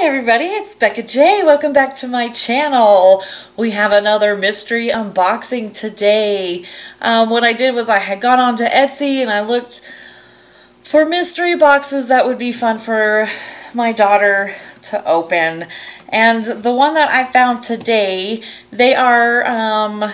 everybody, it's Becca J. Welcome back to my channel. We have another mystery unboxing today. What I did was I had gone on to Etsy and I looked for mystery boxes that would be fun for my daughter to open. And the one that I found today, they are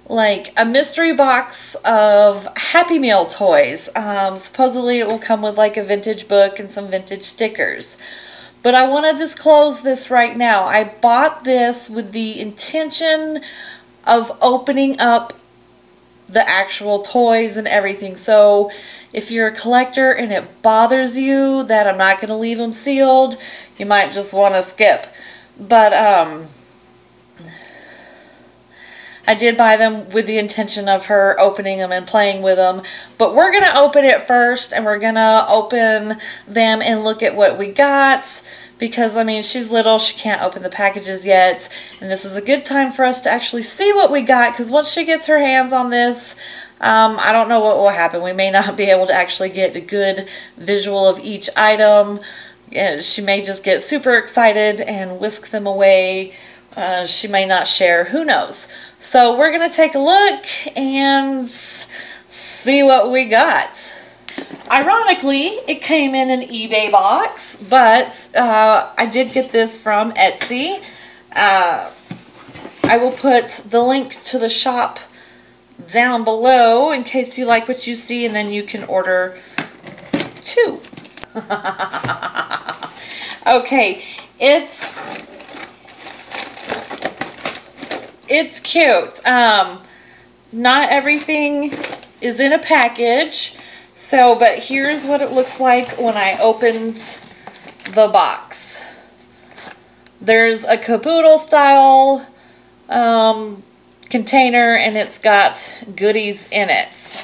like a mystery box of Happy Meal toys. Supposedly it will come with like a vintage book and some vintage stickers. But I want to disclose this right now. I bought this with the intention of opening up the actual toys and everything. So if you're a collector and it bothers you that I'm not going to leave them sealed, you might just want to skip. But I did buy them with the intention of her opening them and playing with them. But we're going to open it first, and we're going to open them and look at what we got. Because, I mean, she's little, she can't open the packages yet. And this is a good time for us to actually see what we got. Because once she gets her hands on this, I don't know what will happen. We may not be able to actually get a good visual of each item. She may just get super excited and whisk them away. She may not share. Who knows? So we're going to take a look and see what we got. Ironically, it came in an eBay box, but I did get this from Etsy. I will put the link to the shop down below in case you like what you see, and then you can order two. Okay, it's cute. Not everything is in a package. So, but here's what it looks like when I opened the box. There's a caboodle style container, and it's got goodies in it.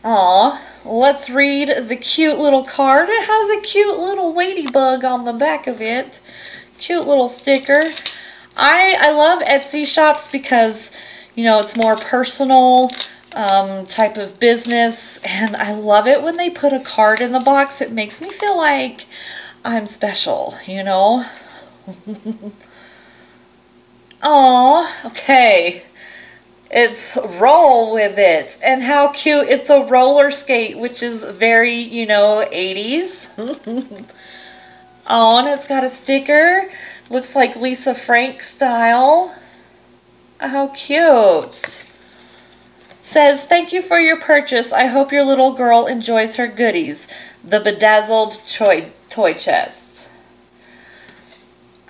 Aw, let's read the cute little card. It has a cute little ladybug on the back of it. Cute little sticker. I love Etsy shops because, you know, it's more personal type of business, and I love it when they put a card in the box. It makes me feel like I'm special, you know? Aw, okay. It's roll with it, and how cute. It's a roller skate, which is very, you know, 80s. Oh, and it's got a sticker. Looks like Lisa Frank style. How cute. Says, thank you for your purchase. I hope your little girl enjoys her goodies. The bedazzled toy chest.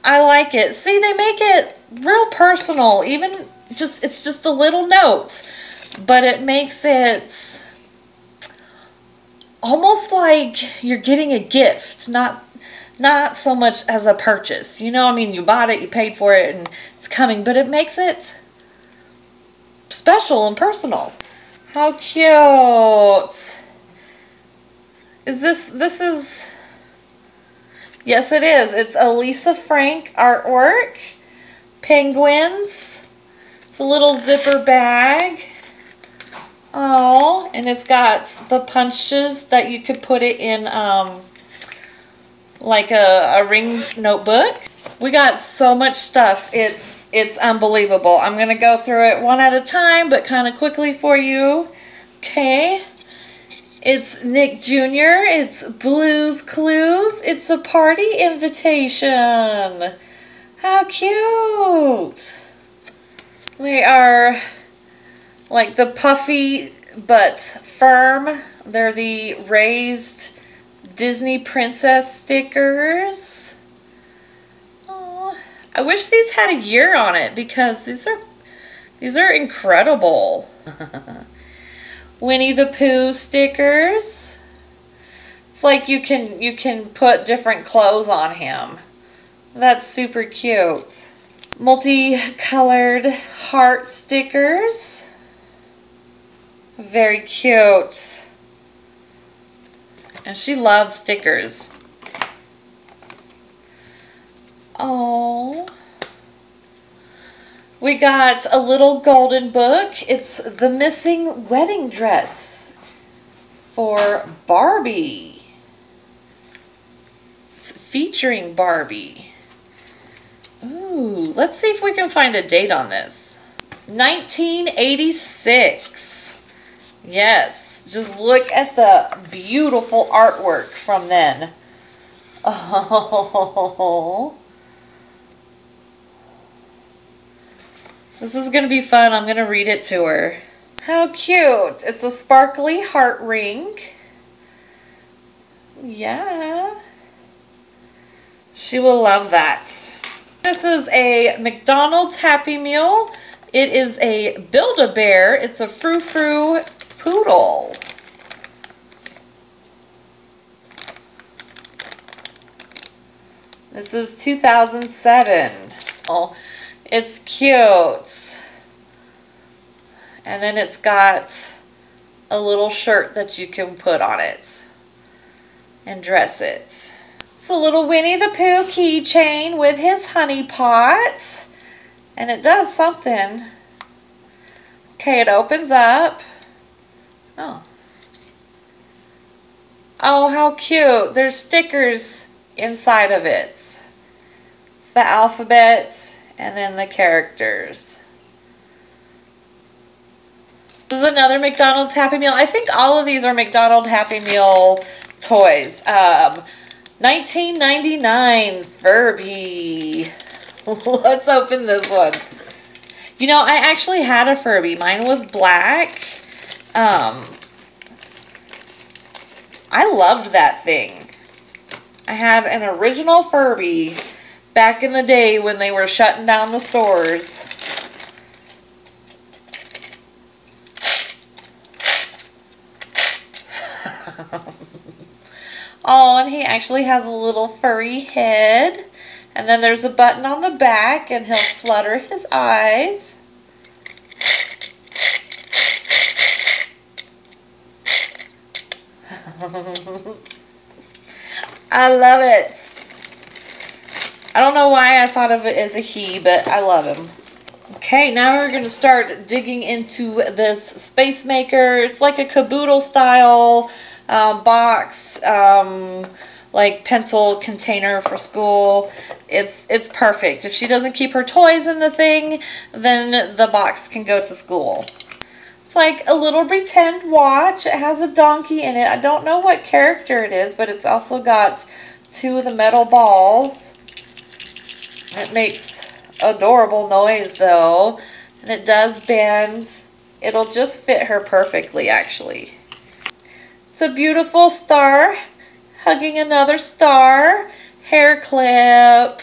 I like it. See, they make it real personal. Even just, it's just a little note. But it makes it almost like you're getting a gift. Not so much as a purchase. You know, I mean, you bought it, you paid for it, and it's coming. But it makes it special and personal. How cute. Is this is... Yes, it is. It's a Lisa Frank artwork. Penguins. It's a little zipper bag. Oh, and it's got the punches that you could put it in... like a ring notebook. We got so much stuff. It's unbelievable. I'm going to go through it one at a time, but kind of quickly for you. Okay. It's Nick Jr. It's Blue's Clues. It's a party invitation. How cute. They are like the puffy but firm. They're the raised Disney princess stickers. Aww. I wish these had a year on it because these are incredible. Winnie the Pooh stickers. It's like you can put different clothes on him. That's super cute. Multicolored heart stickers. Very cute. And she loves stickers. Oh. We got a little golden book. It's The Missing Wedding Dress for Barbie. It's featuring Barbie. Ooh, let's see if we can find a date on this. 1986. Yes, just look at the beautiful artwork from then. Oh. This is going to be fun. I'm going to read it to her. How cute. It's a sparkly heart ring. Yeah. She will love that. This is a McDonald's Happy Meal. It is a Build-A-Bear. It's a frou-frou poodle. This is 2007. Oh, it's cute. And then it's got a little shirt that you can put on it and dress it. It's a little Winnie the Pooh keychain with his honey pot. And it does something. Okay, it opens up. Oh. Oh, how cute. There's stickers inside of it. It's the alphabet and then the characters. This is another McDonald's Happy Meal. I think all of these are McDonald's Happy Meal toys. 1999 Furby. Let's open this one. You know, I actually had a Furby. Mine was black. I loved that thing. I had an original Furby back in the day when they were shutting down the stores. Oh, and he actually has a little furry head. And then there's a button on the back, and he'll flutter his eyes. I love it. I don't know why I thought of it as a he, but I love him. Okay, now we're going to start digging into this Space Maker. It's like a caboodle style box, like pencil container for school. It's perfect. If she doesn't keep her toys in the thing, then the box can go to school. It's like a little pretend watch. It has a donkey in it. I don't know what character it is, but it's also got two of the metal balls. It makes adorable noise though, and it does bend. It'll just fit her perfectly, actually. It's a beautiful star hugging another star. Hair clip.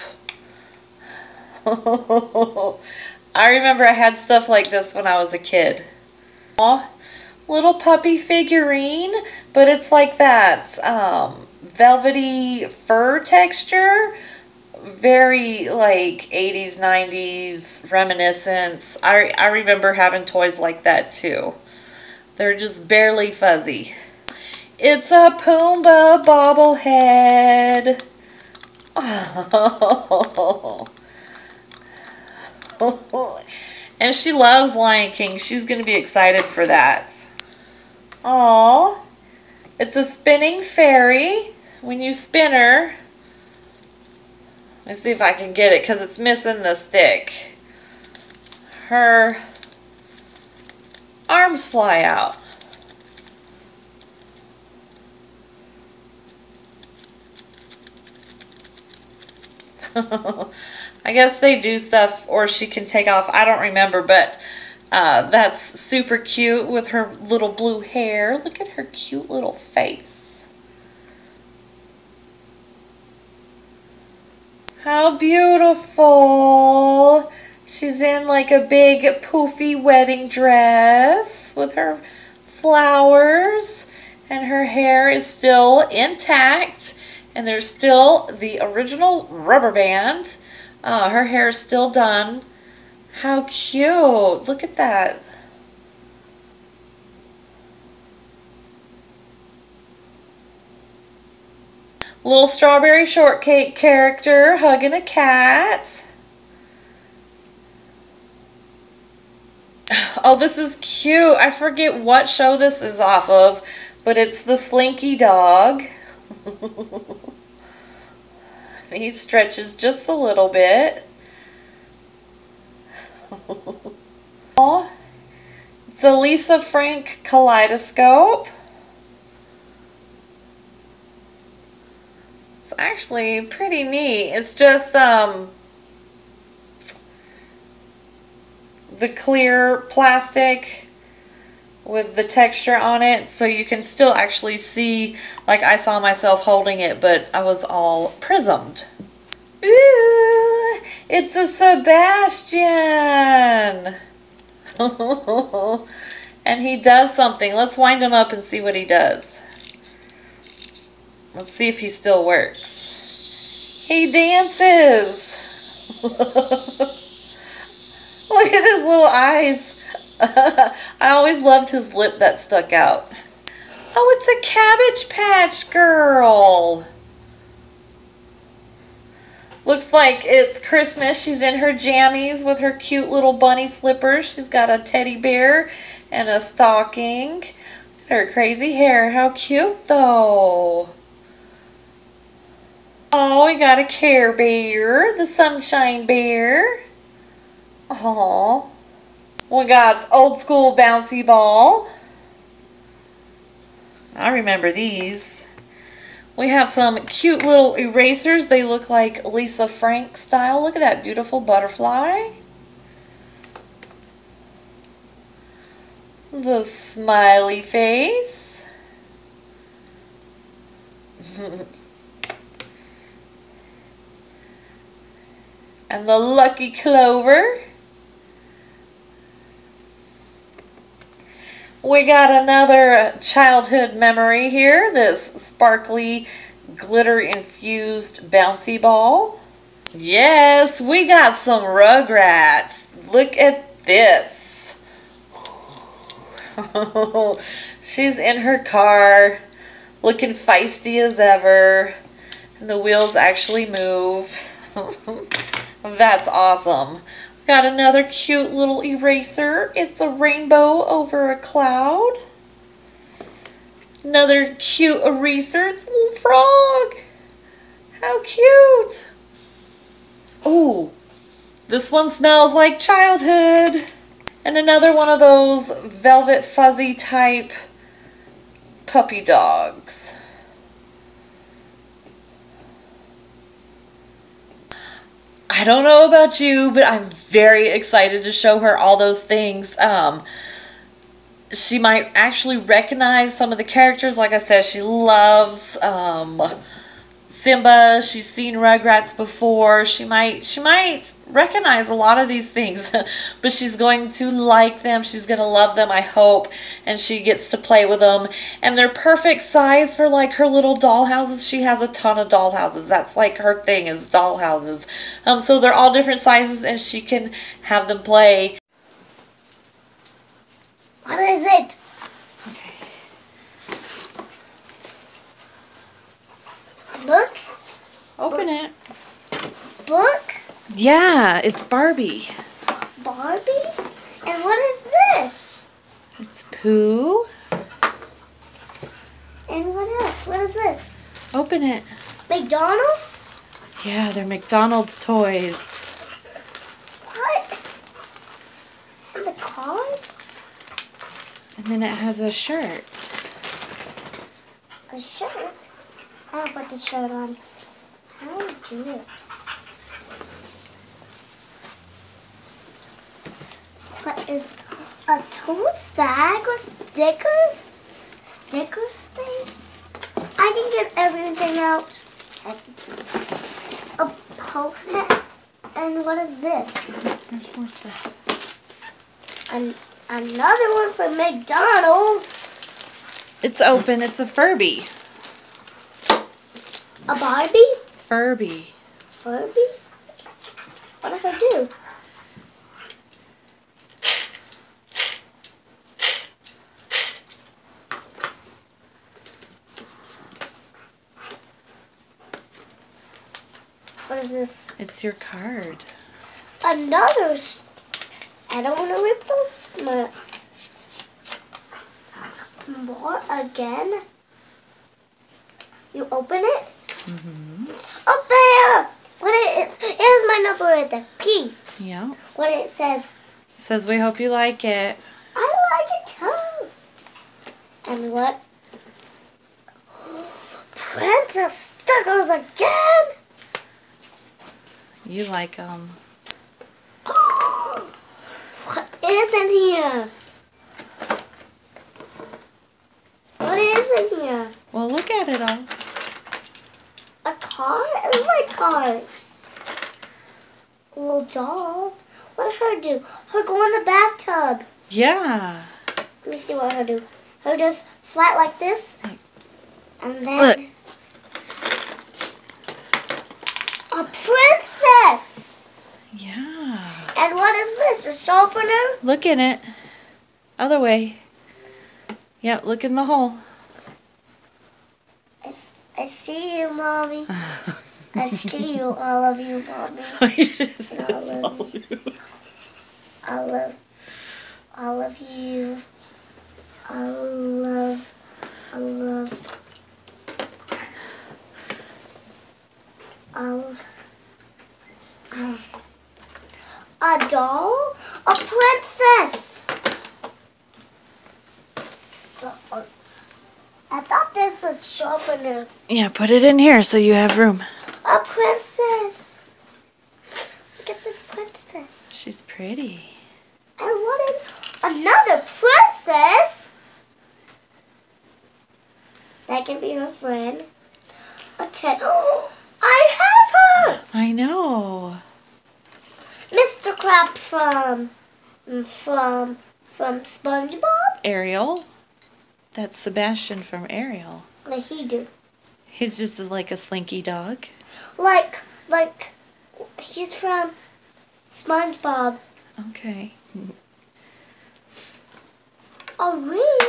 I remember I had stuff like this when I was a kid. Aww, little puppy figurine, but it's like that velvety fur texture. Very like 80s, 90s reminiscence. I remember having toys like that too. They're just barely fuzzy. It's a Pumbaa bobblehead. Oh. And she loves Lion King. She's going to be excited for that. Aww. It's a spinning fairy. When you spin her, let's see if I can get it because it's missing the stick. Her arms fly out. I guess they do stuff, or she can take off. I don't remember, but that's super cute with her little blue hair. Look at her cute little face. How beautiful. She's in like a big poofy wedding dress with her flowers, and her hair is still intact. And there's still the original rubber band. Her hair is still done. How cute. Look at that. Little strawberry shortcake character hugging a cat. Oh, this is cute. I forget what show this is off of, but it's the Slinky Dog. He stretches just a little bit. It's a Lisa Frank Kaleidoscope. It's actually pretty neat. It's just the clear plastic with the texture on it, so you can still actually see, like I saw myself holding it, but I was all prismed. Ooh, it's a Sebastian. And he does something. Let's wind him up and see what he does. Let's see if he still works. He dances. Look at his little eyes. I always loved his lip that stuck out. Oh, it's a Cabbage Patch girl. Looks like it's Christmas. She's in her jammies with her cute little bunny slippers. She's got a teddy bear and a stocking. Her crazy hair. How cute, though. Oh, we got a Care Bear, the Sunshine Bear. Oh, we got old school Bouncy Ball. I remember these. We have some cute little erasers. They look like Lisa Frank style. Look at that beautiful butterfly. The smiley face. And the lucky clover. We got another childhood memory here. This sparkly, glitter-infused bouncy ball. Yes, we got some Rugrats. Look at this. She's in her car, looking feisty as ever. And the wheels actually move. That's awesome. Got another cute little eraser. It's a rainbow over a cloud. Another cute eraser. It's a little frog. How cute. Ooh, this one smells like childhood. And another one of those velvet fuzzy type puppy dogs. I don't know about you, but I'm very excited to show her all those things. She might actually recognize some of the characters. Like I said, she loves Simba. She's seen Rugrats before. She might recognize a lot of these things, but she's going to like them. She's going to love them, I hope, and she gets to play with them. And they're perfect size for like her little doll houses. She has a ton of doll houses. That's like her thing, is doll houses. So they're all different sizes, and she can have them play. What is it? Okay. Book? Open it. Book? Yeah, it's Barbie. Barbie? And what is this? It's Pooh. And what else? What is this? Open it. McDonald's? Yeah, they're McDonald's toys. What? And the card? And then it has a shirt. A shirt? I'll put the shirt on. How do I do it? What is a toast bag with stickers? Sticker things? I can get everything out. A pocket. And what is this? There's more stuff. Another one from McDonald's. It's open. It's a Furby. A Barbie? Furby. Furby? What did I do? What is this? It's your card. Another. I don't want to rip them. more again. You open it. Mm-hmm. Up there. What it is? Here's my number right there. P. Yeah. What it says. It says we hope you like it. I like it too. And what? Princess stickers again. You like them. What is in here? What is in here? Well, look at it all. A car? I like cars. A little doll. What did her do? Her go in the bathtub. Yeah. Let me see what her do. Her just flat like this. And then... Look. A princess! Yeah. And what is this? A sharpener? Look in it. Other way. Yep, look in the hole. I see you, Mommy. I see you, all of you, Mommy. I love all of you. I love a doll? A princess! Stop. I thought this was a sharpener. Yeah, put it in here so you have room. A princess! Look at this princess. She's pretty. I wanted another princess! That can be her friend. A tent. Oh, I have her! I know. Mr. Krabs from SpongeBob? Ariel. That's Sebastian from Ariel. What did he do? He's just like a Slinky Dog. Like he's from SpongeBob. Okay. A ring?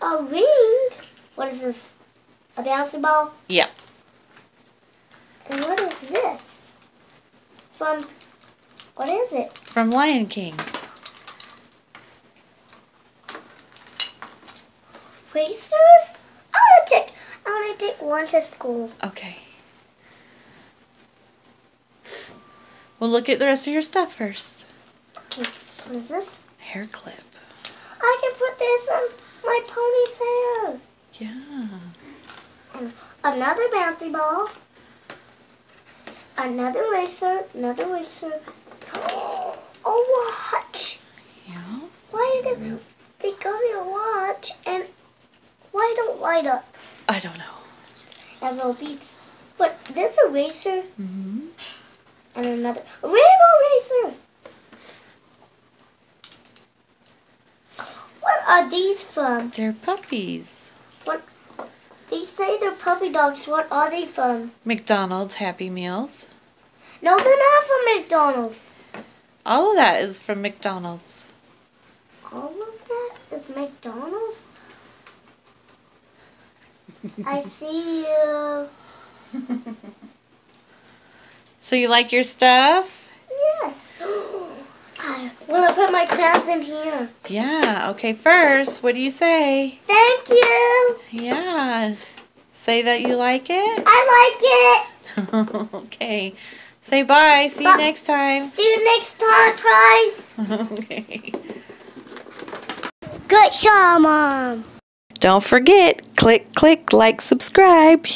A ring? What is this? A bouncy ball? Yeah. And what is this? What is it? From Lion King. Racers? I wanna take one to school. Okay. Well, look at the rest of your stuff first. Okay, what is this? Hair clip. I can put this on my pony's hair. Yeah. And another bouncy ball. Another racer. Another racer. A watch. Yeah. Why did they got me a watch and why don't light up? I don't know. Has little beeps. But this a racer. Mm-hmm. And another a rainbow racer. What are these from? They're puppies. What? They say they're puppy dogs. What are they from? McDonald's Happy Meals. No, they're not from McDonald's. All of that is from McDonald's. All of that is McDonald's? I see you. So you like your stuff? Yes. I want to put my crowns in here. Yeah. Okay, first, what do you say? Thank you. Yeah. Say that you like it? I like it. Okay. Say bye. See you next time. See you next time, Price. Okay. Good job, Mom. Don't forget, click, like, subscribe.